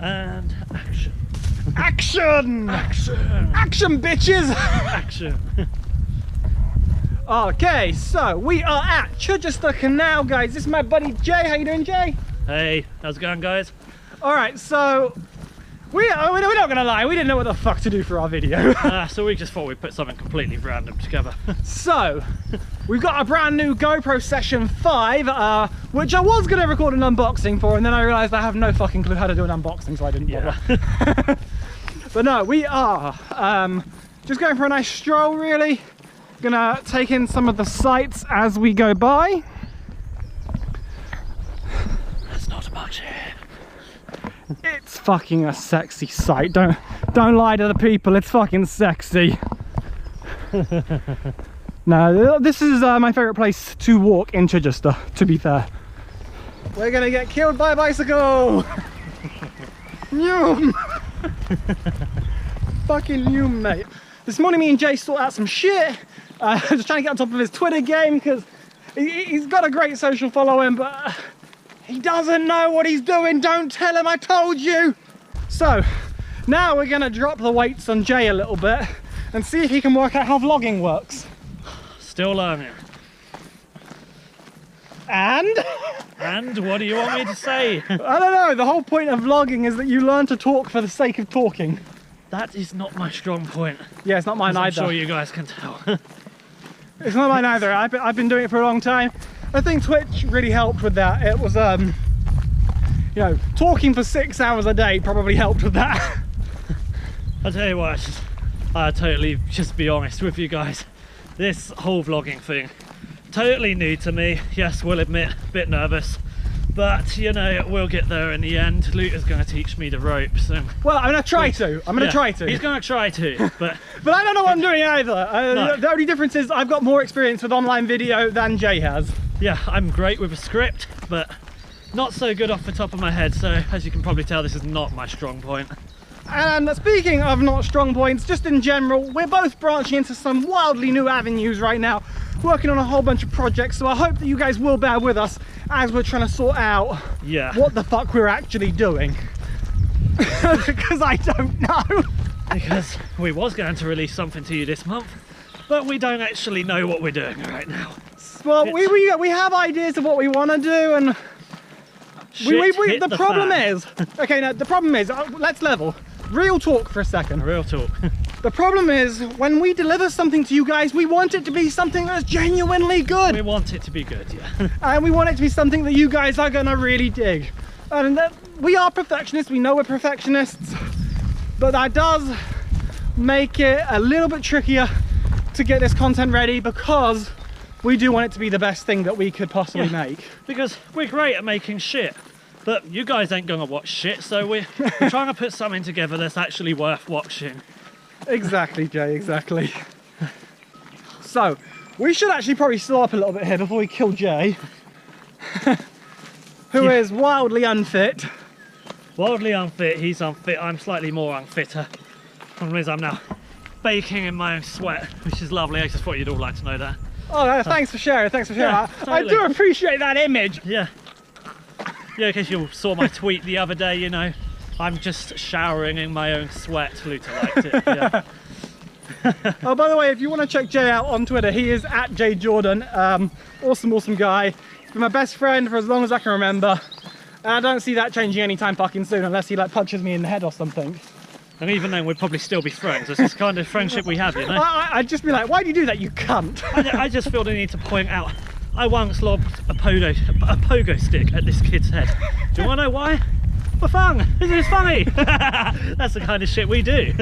And action. Action! Action! Action, bitches! Action! Okay, so we are at Chichester Canal, guys. This is my buddy Jay. How you doing, Jay? Hey, how's it going, guys? All right, so we're not gonna lie, we didn't know what the fuck to do for our video. So we just thought we'd put something completely random together. So we've got a brand new GoPro Session 5, which I was gonna record an unboxing for, and then I realized I have no fucking clue how to do an unboxing, so I didn't bother. But no, we are just going for a nice stroll, really. Gonna take in some of the sights as we go by. There's not much here. It's fucking a sexy sight. Don't lie to the people. It's fucking sexy. No, this is my favorite place to walk in Chichester, to be fair. We're gonna get killed by a bicycle. Noom. Fucking noom, mate. This morning me and Jay sorted out some shit. Just trying to get on top of his Twitter game because he's got a great social following, but he doesn't know what he's doing. Don't tell him I told you. So now we're gonna drop the weights on Jay a little bit and see if he can work out how vlogging works. Still learning. And what do you want me to say? I don't know, the whole point of vlogging is that you learn to talk for the sake of talking. That is not my strong point. Yeah, it's not mine either. I'm sure you guys can tell. It's not mine either. I've been doing it for a long time. I think Twitch really helped with that. It was, you know, talking for 6 hours a day probably helped with that. I'll tell you what, I'll totally just be honest with you guys. This whole vlogging thing, totally new to me. Yes, we'll admit, a bit nervous. But, you know, we'll get there in the end. Lootah's going to teach me the ropes. And well, I'm going to try to. I'm going to try to. He's going to try to, but... But I don't know what I'm doing either. No. The only difference is I've got more experience with online video than Jay has. Yeah, I'm great with a script, but not so good off the top of my head. So, as you can probably tell, this is not my strong point. And speaking of not strong points, just in general, we're both branching into some wildly new avenues right now, working on a whole bunch of projects, so I hope that you guys will bear with us as we're trying to sort out what the fuck we're actually doing. Because I don't know. Because we was going to release something to you this month, but we don't actually know what we're doing right now. Well, we have ideas of what we want to do, and the problem is, okay, now the problem is, let's level. Real talk for a second. Real talk. The problem is, when we deliver something to you guys, we want it to be something that's genuinely good. We want it to be good, yeah. And we want it to be something that you guys are gonna really dig. And we are perfectionists, we know we're perfectionists, but that does make it a little bit trickier to get this content ready because we do want it to be the best thing that we could possibly make. Because we're great at making shit. But you guys ain't gonna watch shit, so we're trying to put something together that's actually worth watching. Exactly, Jay, exactly. So, we should actually probably slow up a little bit here before we kill Jay. Who is wildly unfit. Wildly unfit, he's unfit, I'm slightly more unfitter. Problem is I'm now baking in my own sweat, which is lovely. I just thought you'd all like to know that. Oh, thanks for sharing, thanks for sharing. Yeah, I do appreciate that image. Yeah. Yeah, in case you saw my tweet the other day, you know, I'm just showering in my own sweat. Lootah liked it, yeah. Oh, by the way, if you want to check Jay out on Twitter, he is @JJordan. Awesome guy. He's been my best friend for as long as I can remember. And I don't see that changing anytime fucking soon, unless he like punches me in the head or something. And even then, we'd probably still be friends. It's this kind of friendship we have, you know? I'd just be like, why do you do that, you cunt? I just feel the need to point out, I once lobbed a pogo stick at this kid's head. Do you want to know why? For fun. It's funny. That's the kind of shit we do.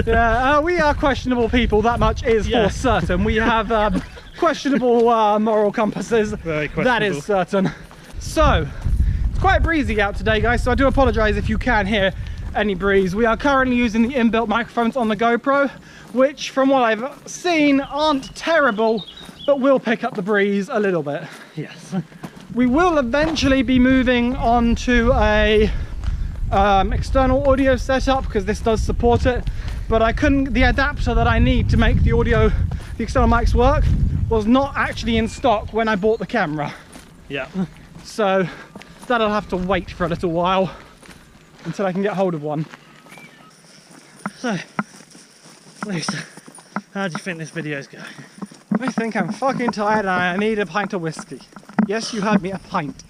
Yeah, we are questionable people, that much is for certain. We have questionable moral compasses. Very questionable. That is certain. So, it's quite breezy out today, guys, so I do apologise if you can hear any breeze. We are currently using the inbuilt microphones on the GoPro, which from what I've seen aren't terrible, but will pick up the breeze a little bit. Yes. We will eventually be moving on to a external audio setup because this does support it, but I couldn't, the adapter that I need to make the external mics work was not actually in stock when I bought the camera. Yeah. So that'll have to wait for a little while. until I can get hold of one. So, Lisa, how do you think this video's going? I think I'm fucking tired and I need a pint of whiskey. Yes, you heard me, a pint.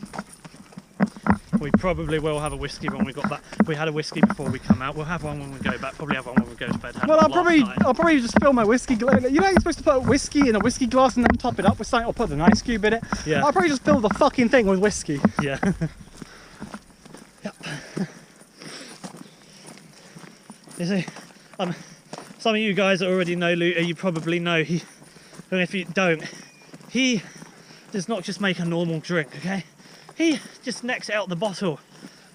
We probably will have a whiskey when we got back. We had a whiskey before we come out. We'll have one when we go back. Probably have one when we go to bed. Well, I'll probably just fill my whiskey glass. You know you're supposed to put whiskey in a whiskey glass and then top it up with something or put an ice cube in it? Yeah. I'll probably just fill the fucking thing with whiskey. Yeah. Yep. You see, some of you guys that already know Lootah, you probably know he, and if you don't, he does not just make a normal drink, okay? He just necks out the bottle.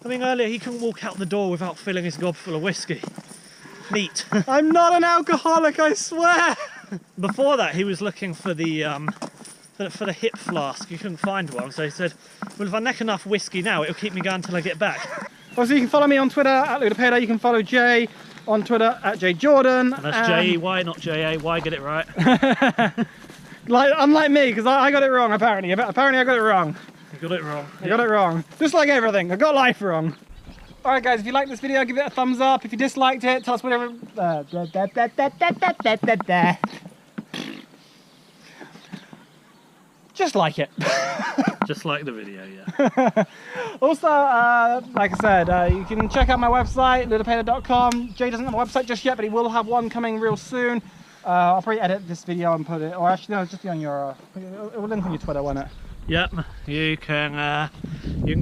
I mean, earlier he couldn't walk out the door without filling his gob full of whiskey. Neat. I'm not an alcoholic, I swear! Before that, he was looking for the hip flask. He couldn't find one, so he said, well, if I neck enough whiskey now, it'll keep me going until I get back. Also, you can follow me on Twitter at Lootah. You can follow Jay on Twitter at JJordan. And that's J-E-Y, not J-A-Y, get it right. Unlike me, because I got it wrong, apparently. Apparently I got it wrong. You got it wrong. I got it wrong. Just like everything, I got life wrong. Alright guys, if you liked this video, give it a thumbs up. If you disliked it, tell us whatever... Just like it. Just like the video, yeah. Also, like I said, you can check out my website, lootahpainter.com. Jay doesn't have a website just yet, but he will have one coming real soon. I'll probably edit this video and put it, or actually no, just be on your, it will link on your Twitter, won't it? Yep, you can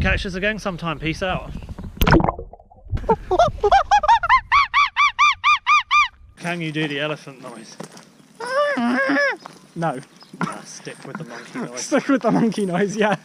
catch us again sometime. Peace out. Can you do the elephant noise? No. Stick with the monkey noise. Stick with the monkey noise, yeah.